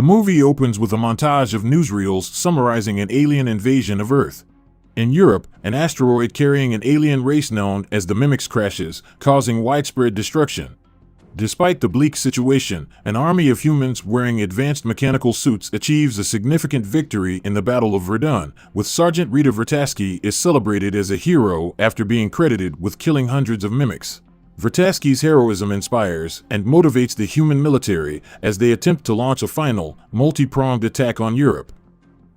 The movie opens with a montage of newsreels summarizing an alien invasion of Earth. In Europe, an asteroid carrying an alien race known as the Mimics crashes, causing widespread destruction. Despite the bleak situation, an army of humans wearing advanced mechanical suits achieves a significant victory in the Battle of Verdun, with Sergeant Rita Vertasky is celebrated as a hero after being credited with killing hundreds of mimics. Vertasky's heroism inspires and motivates the human military as they attempt to launch a final, multi-pronged attack on Europe.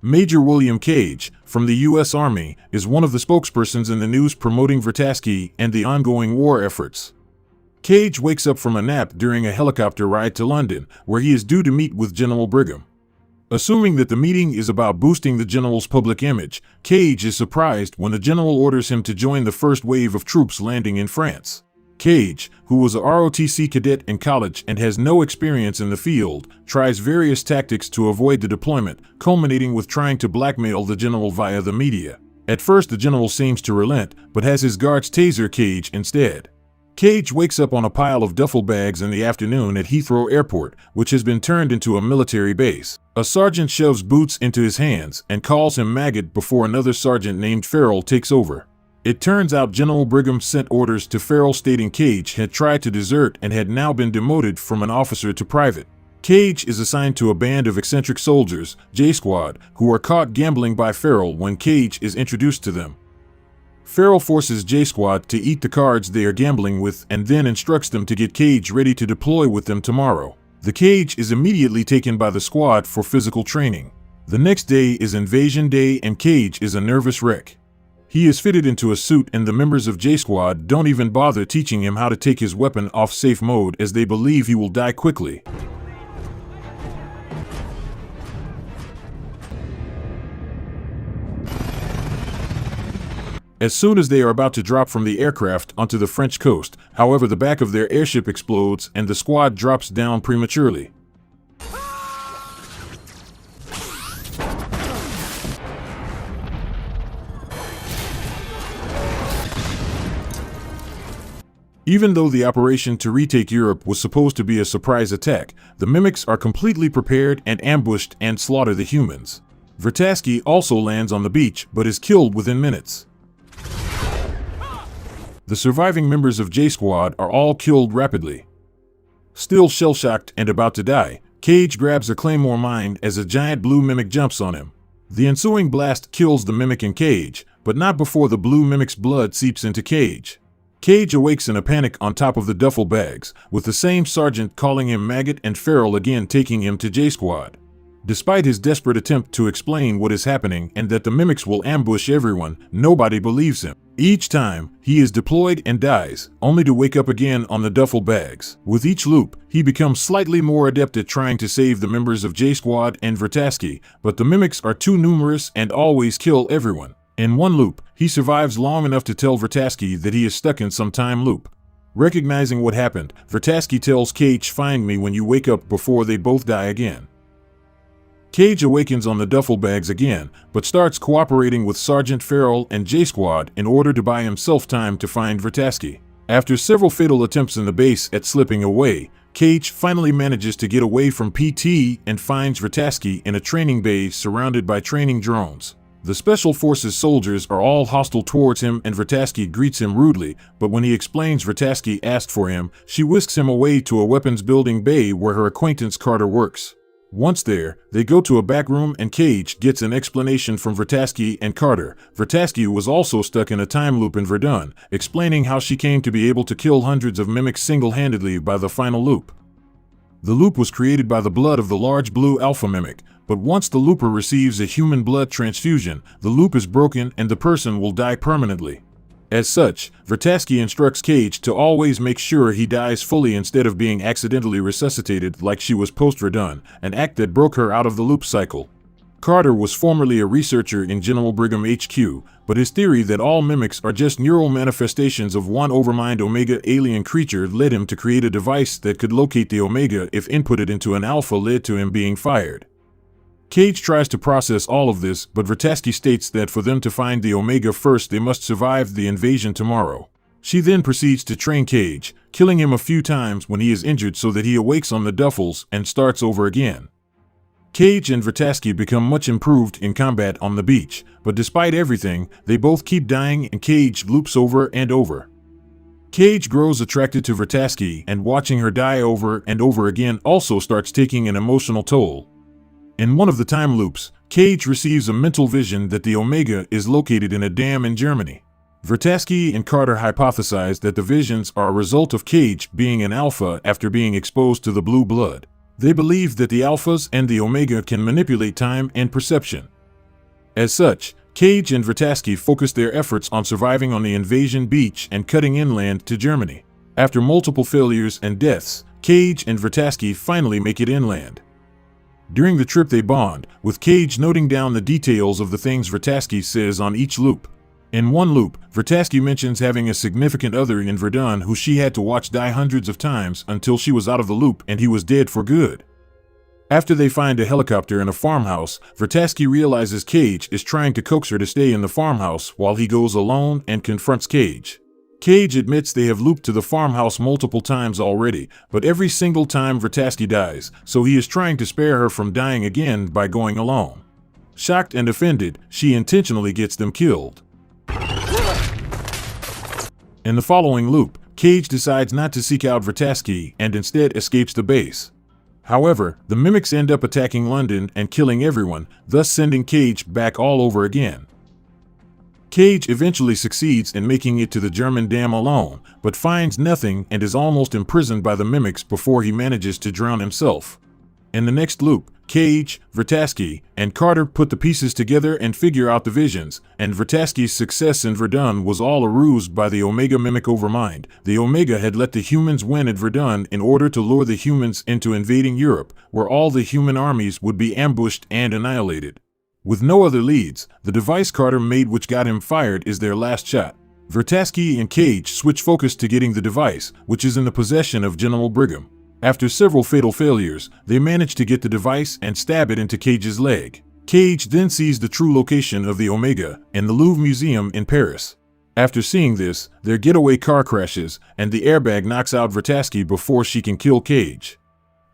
Major William Cage, from the U.S. Army, is one of the spokespersons in the news promoting Vertasky and the ongoing war efforts. Cage wakes up from a nap during a helicopter ride to London, where he is due to meet with General Brigham. Assuming that the meeting is about boosting the general's public image, Cage is surprised when the general orders him to join the first wave of troops landing in France. Cage, who was a ROTC cadet in college and has no experience in the field, tries various tactics to avoid the deployment, culminating with trying to blackmail the general via the media. At first, the general seems to relent, but has his guards taser Cage instead. Cage wakes up on a pile of duffel bags in the afternoon at Heathrow Airport, which has been turned into a military base. A sergeant shoves boots into his hands and calls him maggot before another sergeant named Farrell takes over. It turns out General Brigham sent orders to Farrell stating Cage had tried to desert and had now been demoted from an officer to private. Cage is assigned to a band of eccentric soldiers, J Squad, who are caught gambling by Farrell when Cage is introduced to them. Farrell forces J Squad to eat the cards they are gambling with and then instructs them to get Cage ready to deploy with them tomorrow. The Cage is immediately taken by the squad for physical training. The next day is Invasion Day and Cage is a nervous wreck. He is fitted into a suit and the members of J Squad don't even bother teaching him how to take his weapon off safe mode as they believe he will die quickly. As soon as they are about to drop from the aircraft onto the French coast, however, the back of their airship explodes and the squad drops down prematurely. Even though the operation to retake Europe was supposed to be a surprise attack, the Mimics are completely prepared and ambushed and slaughter the humans. Vertasky also lands on the beach but is killed within minutes. The surviving members of J Squad are all killed rapidly. Still shell-shocked and about to die, Cage grabs a claymore mine as a giant blue mimic jumps on him. The ensuing blast kills the mimic in Cage, but not before the blue mimic's blood seeps into Cage. Cage awakes in a panic on top of the duffel bags, with the same sergeant calling him maggot and Farrell again taking him to J Squad. Despite his desperate attempt to explain what is happening and that the Mimics will ambush everyone, nobody believes him. Each time, he is deployed and dies, only to wake up again on the duffel bags. With each loop, he becomes slightly more adept at trying to save the members of J Squad and Vertasky, but the Mimics are too numerous and always kill everyone. In one loop, he survives long enough to tell Vertasky that he is stuck in some time loop. Recognizing what happened, Vertasky tells Cage, "Find me when you wake up," before they both die again. Cage awakens on the duffel bags again, but starts cooperating with Sergeant Farrell and J Squad in order to buy himself time to find Vertasky. After several fatal attempts in the base at slipping away, Cage finally manages to get away from PT and finds Vertasky in a training bay surrounded by training drones. The Special Forces soldiers are all hostile towards him and Vertasky greets him rudely, but when he explains Vertasky asked for him, she whisks him away to a weapons building bay where her acquaintance Carter works. Once there, they go to a back room and Cage gets an explanation from Vertasky and Carter. Vertasky was also stuck in a time loop in Verdun, explaining how she came to be able to kill hundreds of mimics single-handedly by the final loop. The loop was created by the blood of the large blue alpha mimic, but once the looper receives a human blood transfusion, the loop is broken and the person will die permanently. As such, Vertasky instructs Cage to always make sure he dies fully instead of being accidentally resuscitated like she was post-Verdun, an act that broke her out of the loop cycle. Carter was formerly a researcher in General Brigham HQ, but his theory that all mimics are just neural manifestations of one overmind Omega alien creature led him to create a device that could locate the Omega if inputted into an alpha, led to him being fired. Cage tries to process all of this, but Vertasky states that for them to find the Omega first, they must survive the invasion tomorrow. She then proceeds to train Cage, killing him a few times when he is injured so that he awakes on the duffels and starts over again. Cage and Vrataski become much improved in combat on the beach, but despite everything, they both keep dying and Cage loops over and over. Cage grows attracted to Vrataski, and watching her die over and over again also starts taking an emotional toll. In one of the time loops, Cage receives a mental vision that the Omega is located in a dam in Germany. Vrataski and Carter hypothesize that the visions are a result of Cage being an alpha after being exposed to the blue blood. They believe that the alphas and the Omega can manipulate time and perception. As such, Cage and Vrataski focus their efforts on surviving on the invasion beach and cutting inland to Germany. After multiple failures and deaths, Cage and Vrataski finally make it inland. During the trip they bond, with Cage noting down the details of the things Vrataski says on each loop. In one loop, Vrataski mentions having a significant other in Verdun who she had to watch die hundreds of times until she was out of the loop and he was dead for good. After they find a helicopter in a farmhouse, Vrataski realizes Cage is trying to coax her to stay in the farmhouse while he goes alone and confronts Cage. Cage admits they have looped to the farmhouse multiple times already, but every single time Vrataski dies, so he is trying to spare her from dying again by going alone. Shocked and offended, she intentionally gets them killed. In the following loop, Cage decides not to seek out Vrataski and instead escapes the base. However, the mimics end up attacking London and killing everyone, thus sending Cage back all over again. Cage eventually succeeds in making it to the German dam alone, but finds nothing and is almost imprisoned by the mimics before he manages to drown himself. In the next loop, Cage, Vrataski, and Carter put the pieces together and figure out the visions, and Vrataski's success in Verdun was all a ruse by the Omega mimic Overmind. The Omega had let the humans win at Verdun in order to lure the humans into invading Europe, where all the human armies would be ambushed and annihilated. With no other leads, the device Carter made which got him fired is their last shot. Vrataski and Cage switch focus to getting the device, which is in the possession of General Brigham. After several fatal failures, they manage to get the device and stab it into Cage's leg. Cage then sees the true location of the Omega in the Louvre Museum in Paris. After seeing this, their getaway car crashes, and the airbag knocks out Vrataski before she can kill Cage.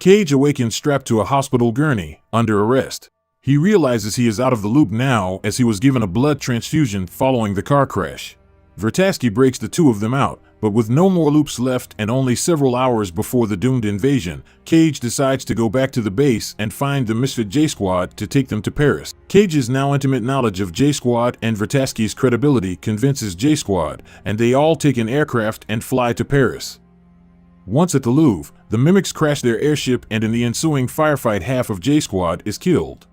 Cage awakens strapped to a hospital gurney, under arrest. He realizes he is out of the loop now as he was given a blood transfusion following the car crash. Vrataski breaks the two of them out, but with no more loops left and only several hours before the doomed invasion, Cage decides to go back to the base and find the misfit J-Squad to take them to Paris. Cage's now intimate knowledge of J-Squad and Vrataski's credibility convinces J-Squad, and they all take an aircraft and fly to Paris. Once at the Louvre, the mimics crash their airship and in the ensuing firefight half of J-Squad is killed.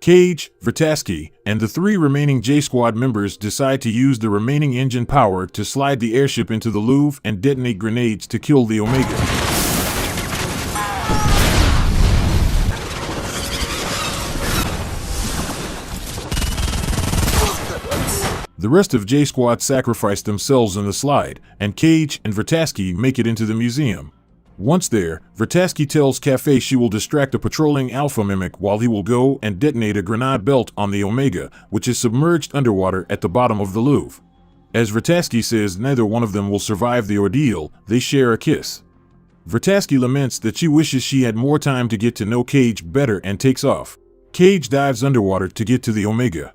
Cage, Vrataski, and the three remaining J-Squad members decide to use the remaining engine power to slide the airship into the Louvre and detonate grenades to kill the Omega. The rest of J-Squad sacrifice themselves in the slide, and Cage and Vrataski make it into the museum. Once there, Vrataski tells Cafe she will distract a patrolling alpha mimic while he will go and detonate a grenade belt on the Omega, which is submerged underwater at the bottom of the Louvre. As Vrataski says neither one of them will survive the ordeal, they share a kiss. Vrataski laments that she wishes she had more time to get to know Cage better and takes off. Cage dives underwater to get to the Omega.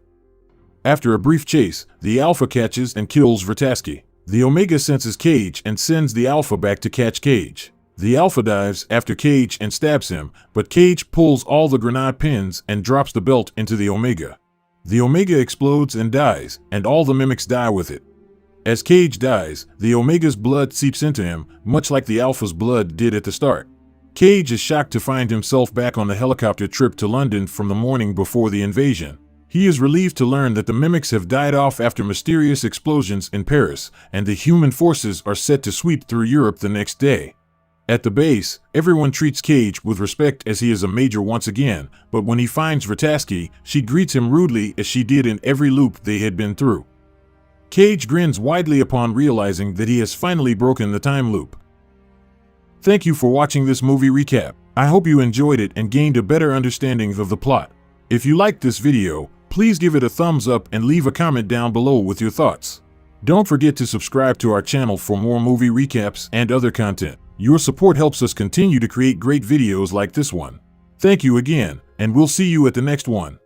After a brief chase, the Alpha catches and kills Vrataski. The Omega senses Cage and sends the Alpha back to catch Cage. The Alpha dives after Cage and stabs him, but Cage pulls all the grenade pins and drops the belt into the Omega. The Omega explodes and dies, and all the mimics die with it. As Cage dies, the Omega's blood seeps into him, much like the Alpha's blood did at the start. Cage is shocked to find himself back on the helicopter trip to London from the morning before the invasion. He is relieved to learn that the mimics have died off after mysterious explosions in Paris, and the human forces are set to sweep through Europe the next day. At the base, everyone treats Cage with respect as he is a major once again, but when he finds Vrataski, she greets him rudely as she did in every loop they had been through. Cage grins widely upon realizing that he has finally broken the time loop. Thank you for watching this movie recap. I hope you enjoyed it and gained a better understanding of the plot. If you liked this video, please give it a thumbs up and leave a comment down below with your thoughts. Don't forget to subscribe to our channel for more movie recaps and other content. Your support helps us continue to create great videos like this one. Thank you again, and we'll see you at the next one.